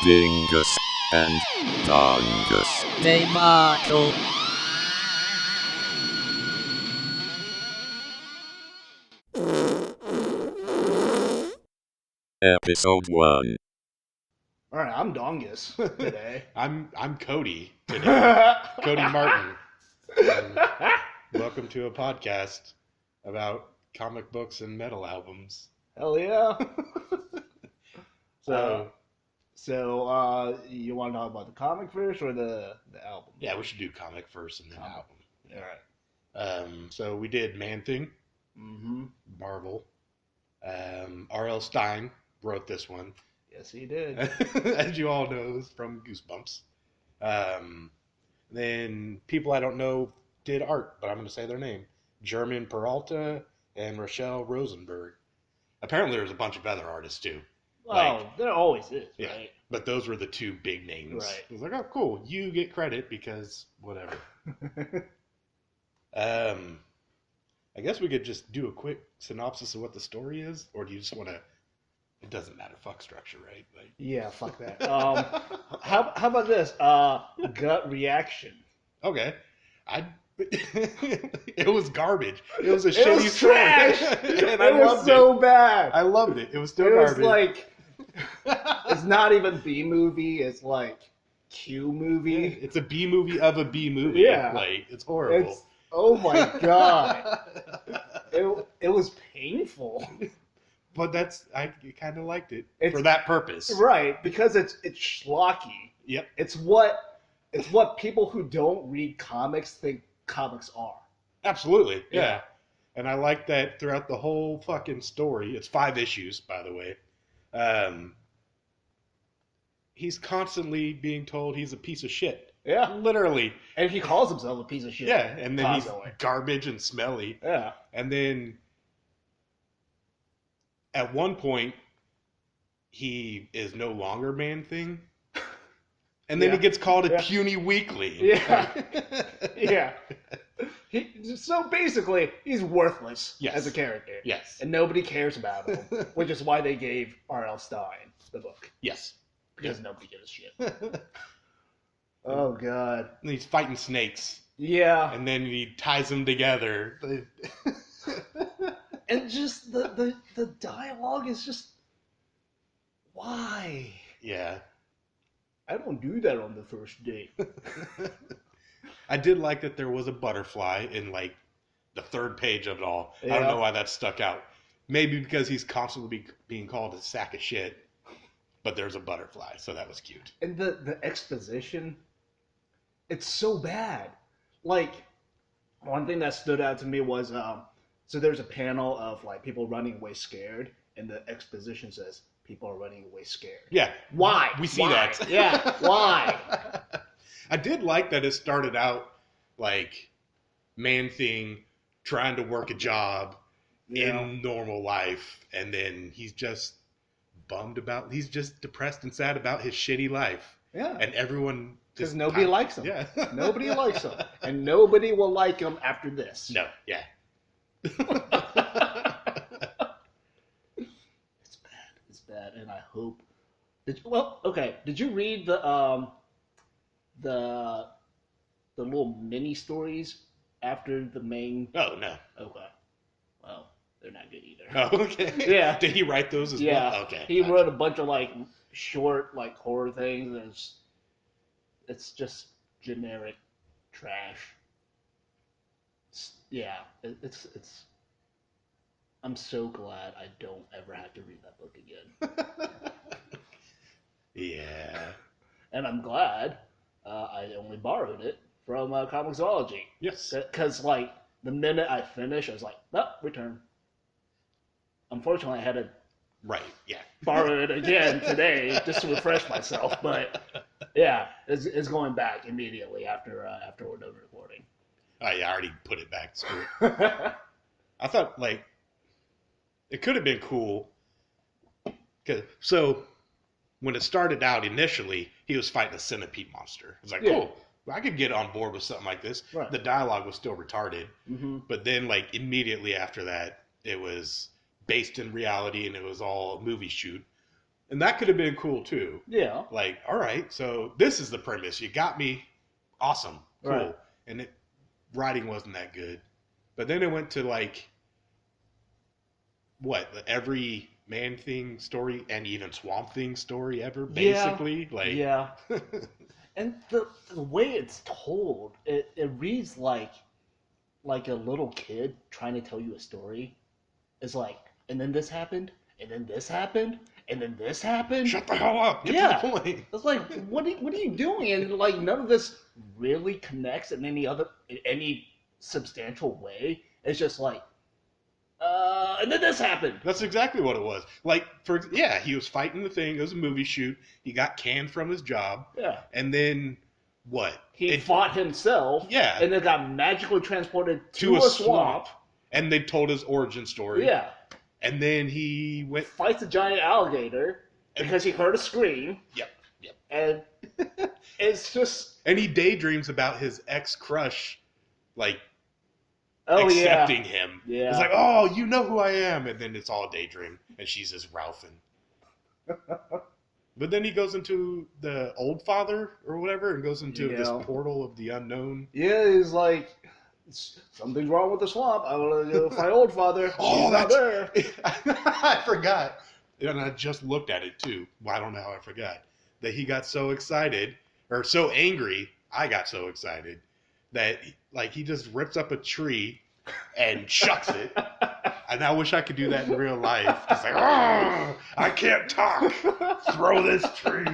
Dingus and Dongus. Debacle. EP-01. All right, I'm Dongus today. I'm Cody today. Cody Martin. And welcome to a podcast about comic books and metal albums. Hell yeah. So You want to talk about the comic first or the album? yeah, we should do comic first and then Comic. album. All right. So we did Man Thing, Mm-hmm. Marvel. R.L. Stine wrote this one. Yes, he did. As you all know, is from Goosebumps. Then people I don't know did art, but I'm going to say their name. German Peralta and Rochelle Rosenberg. Apparently there's a bunch of other artists too. Well, there always is, Yeah. right? But those were the two big names. Right. I was like, oh, cool. You get credit because whatever. I guess we could just do a quick synopsis of what the story is, or do you just want to? It doesn't matter. Fuck structure, right? Like, Yeah, fuck that. How about this? Gut reaction. okay, it was garbage. It was a It shitty was story, trash. and I It was loved so it. bad. I loved it. It was still It was garbage. like it's not even B movie. It's like Q movie. It's a B movie of a B movie. Yeah. Like, it's horrible. It's oh my god. It was painful. But I kind of liked it It's- for that purpose. Right, because it's schlocky. Yep. It's what people who don't read comics think comics are. Absolutely. Yeah. Yeah. And I like that throughout the whole fucking story. It's 5 issues, by the way. He's constantly being told he's a piece of shit. Yeah. Literally. And he calls himself a piece of shit. Yeah. And then Constantly. he's garbage and smelly. Yeah. And then at one point, he is no longer Man Thing. And then Yeah. he gets called a Yeah. puny weakling. Yeah. Yeah. So basically, he's worthless Yes. as a character. Yes. And nobody cares about him, which is why they gave R.L. Stein the book. Yes. Because nobody gives a shit. Oh, God. And he's fighting snakes. Yeah. And then he ties them together. And just the dialogue is just... Why? Yeah. I don't do that on the first date. I did like that there was a butterfly in like the 3rd page of it all. I Yeah. don't know why that stuck out. Maybe because he's constantly being called a sack of shit. But there's a butterfly, so that was cute. And the exposition, it's so bad. Like, one thing that stood out to me was, so there's a panel of like people running away scared, and the exposition says people are running away scared. Yeah. Why? We see Why? that. Yeah. Why? I did like that it started out like Man Thing trying to work a job in normal life, and then he's just he's just depressed and sad about his shitty life. Yeah. And everyone Because just nobody likes him. Yeah. Nobody likes him. And nobody will like him after this. No, yeah. It's bad. It's bad, and I hope. Did you read the little mini stories after the main? Oh, no. Okay. Well, they're not good either. Oh, okay. Yeah. Did he write those as Yeah. well? Okay. He gotcha. wrote a bunch of like short like horror things, and it's just generic trash. It's. I'm so glad I don't ever have to read that book again. Yeah. And I'm glad I only borrowed it from Comixology. Yes. Because, like, the minute I finished, I was like, no, return. Unfortunately, I had to Right. Yeah. borrow it again today just to refresh myself. But, yeah, it's going back immediately after we're done recording. Oh, yeah. I already put it back. Screw it. I thought, like, it could have been cool. So, when it started out initially, he was fighting a centipede monster. I was like, Yeah. cool. I could get on board with something like this. Right. The dialogue was still retarded. Mm-hmm. But then, like, immediately after that, it was based in reality and it was all a movie shoot. And that could have been cool too. Yeah. Like, all right, so this is the premise. You got me. Awesome. Cool. Right. And writing wasn't that good. But then it went to like, what, every Man Thing story and even Swamp Thing story ever, basically. Like, yeah. And the way it's told, it reads like a little kid trying to tell you a story. It's like, and then this happened, and then this happened, and then this happened. Shut the hell up. Get to the point. It's like, what are you doing? And like, none of this really connects in any substantial way. It's just like, and then this happened. That's exactly what it was. Like, he was fighting the thing. It was a movie shoot. He got canned from his job. Yeah. And then what? He fought himself. Yeah. And then got magically transported to a swamp. And they told his origin story. Yeah. And then he fights a giant alligator because he heard a scream. Yep. And it's just... And he daydreams about his ex-crush, like, Oh, accepting him. Yeah. It's like, oh, you know who I am. And then it's all a daydream. And she's his Ralphin. But then he goes into the Old Father or whatever and goes into this portal of the unknown. Yeah, he's like, something's wrong with the swamp. I want to go find Old Father. Oh, he's not there. I forgot. And I just looked at it too. Well, I don't know how I forgot. That he got so excited, or so angry, I got so excited, that like he just rips up a tree and chucks it. And I wish I could do that in real life. It's like, oh, I can't talk. Throw this tree.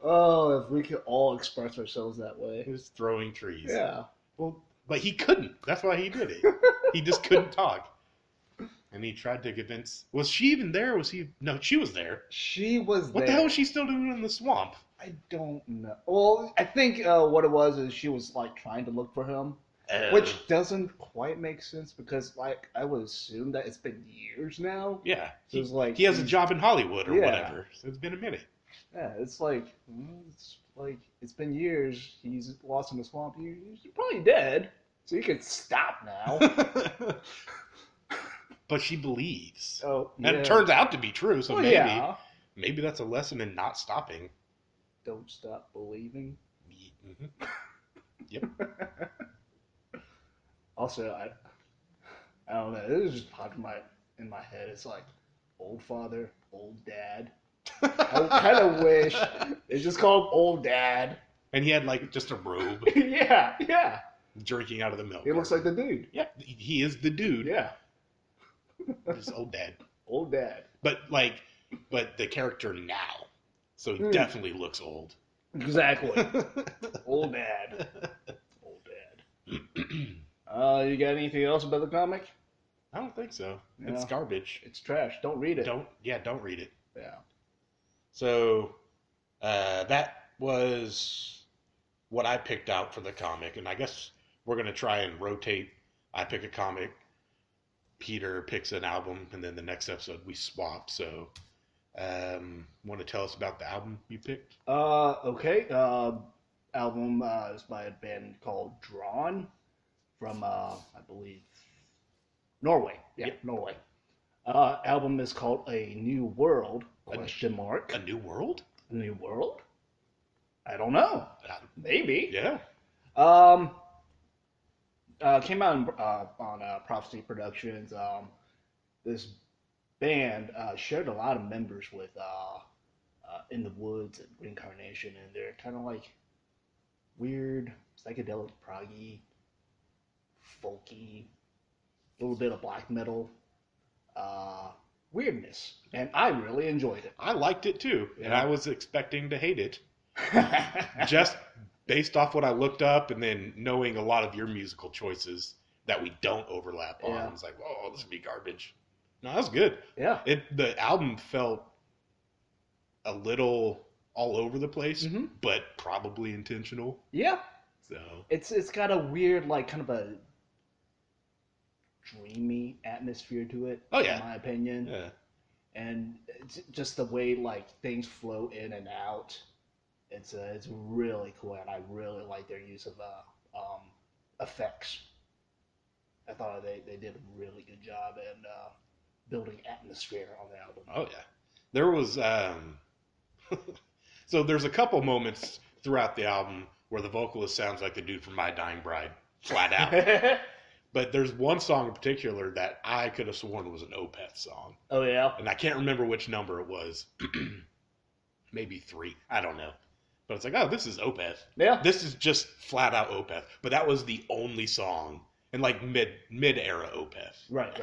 Oh, if we could all express ourselves that way. Just throwing trees. Yeah. Well, but he couldn't. That's why he did it. He just couldn't talk. And he tried to convince... Was she even there? Was he... No, she was there. She was there. What the hell was she still doing in the swamp? I don't know. Well, I think what it was is she was like trying to look for him. Which doesn't quite make sense because, like, I would assume that it's been years now. Yeah. So it's like he has a job in Hollywood or whatever. So it's been a minute. Yeah, it's like it's been years. He's lost in the swamp. He's probably dead, so you could stop now. But she believes. Oh, yeah. And it turns out to be true. So maybe that's a lesson in not stopping. Don't stop believing. Mm-hmm. Yep. Also, I don't know. This just popped in my head. It's like Old Father, Old Dad. I kind of wish it's just called Old Dad. And he had like just a robe. yeah. Drinking out of the milk. He looks like the dude. Yeah, he is the dude. Yeah. He's Old Dad. Old Dad. But the character now. So he definitely looks old. Exactly. Old Dad. Old Dad. You got anything else about the comic? I don't think so. Yeah. It's garbage. It's trash. Don't read it. Don't read it. Yeah. So that was what I picked out for the comic, and I guess we're gonna try and rotate. I pick a comic, Peter picks an album, and then the next episode we swap. So, want to tell us about the album you picked? Okay. Album is by a band called Drawn from I believe Norway. Yeah, yep. Norway. Album is called A New World? Question mark. A New World? A New World? I don't know. Maybe. Yeah. Came out on Prophecy Productions. This band shared a lot of members with In the Woods and Reincarnation, and they're kind of like weird, psychedelic, proggy, folky, a little bit of black metal. Weirdness, and I really enjoyed it. I liked it too, and I was expecting to hate it. Just based off what I looked up and then knowing a lot of your musical choices that we don't overlap on. I was like, oh, this would be garbage. No, that was good. Yeah. The album felt a little all over the place, but probably intentional. Yeah. So it's got a weird, like, kind of a dreamy atmosphere to it. Oh yeah. In my opinion. Yeah. And it's just the way like things flow in and out. It's really cool, and I really like their use of effects. I thought they did a really good job, and building atmosphere on the album. Oh yeah, there was so there's a couple moments throughout the album where the vocalist sounds like the dude from My Dying Bride, flat out. But there's one song in particular that I could have sworn was an Opeth song. Oh yeah, and I can't remember which number it was. Maybe 3. I don't know. But it's like, oh, this is Opeth. Yeah. This is just flat out Opeth. But that was the only song in like mid-era Opeth. Right.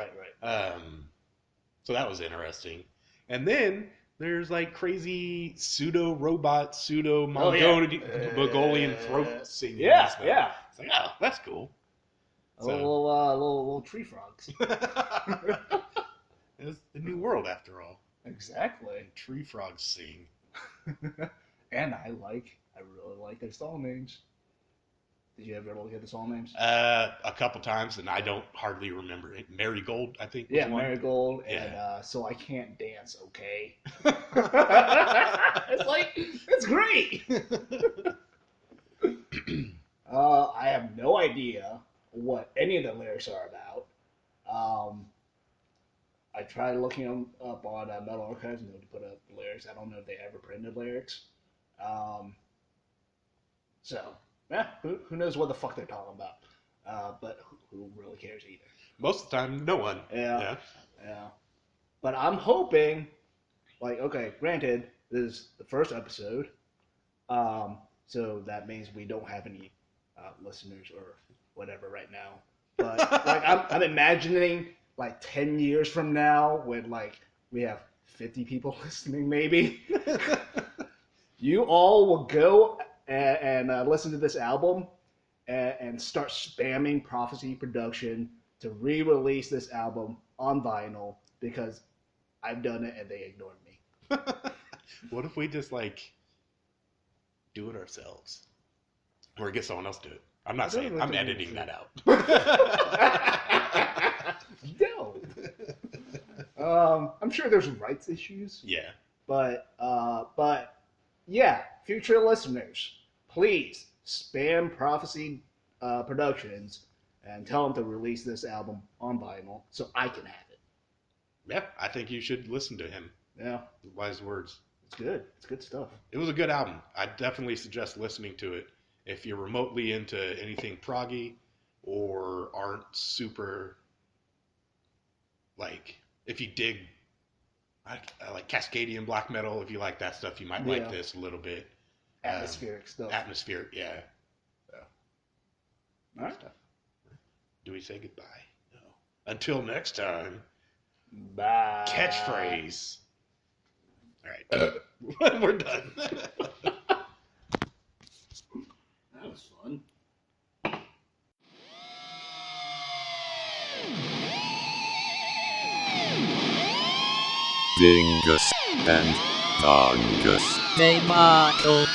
So that was interesting. And then there's like crazy pseudo-robot, pseudo-Mongolian throat singing. Yeah. It's like, oh, that's cool. Little tree frogs. It's the new world after all. Exactly. And tree frogs sing. And I really like their song names. Did you ever look at the song names? A couple times, and I don't hardly remember it. Marigold, I think. Yeah, one. Marigold, Yeah. and So I Can't Dance, okay? It's great! I have no idea what any of the lyrics are about. I tried looking them up on Metal Archives, and nobody put up the lyrics. I don't know if they ever printed lyrics. Yeah, who knows what the fuck they're talking about? But who really cares either? Most of the time, no one. Yeah. But I'm hoping, okay, granted, this is the first episode, so that means we don't have any listeners or whatever right now. But I'm imagining 10 years from now when we have 50 people listening, maybe. You all will go and listen to this album and start spamming Prophecy Production to re-release this album on vinyl because I've done it and they ignored me. What if we just do it ourselves, or get someone else to do it? I'm not saying I'm editing that out. No. I'm sure there's rights issues. Yeah. But yeah, future listeners, please spam Prophecy Productions and tell them to release this album on vinyl so I can have it. Yeah, I think you should listen to him. Yeah. Wise words. It's good. It's good stuff. It was a good album. I definitely suggest listening to it if you're remotely into anything proggy or aren't super, if you dig like Cascadian black metal, if you like that stuff, you might like this a little bit. Atmospheric stuff. Atmospheric, yeah. All right. Do we say goodbye? No. Until next time. Bye. Catchphrase. All right. We're done. That was fun. Dingus and Dongus. Debacle.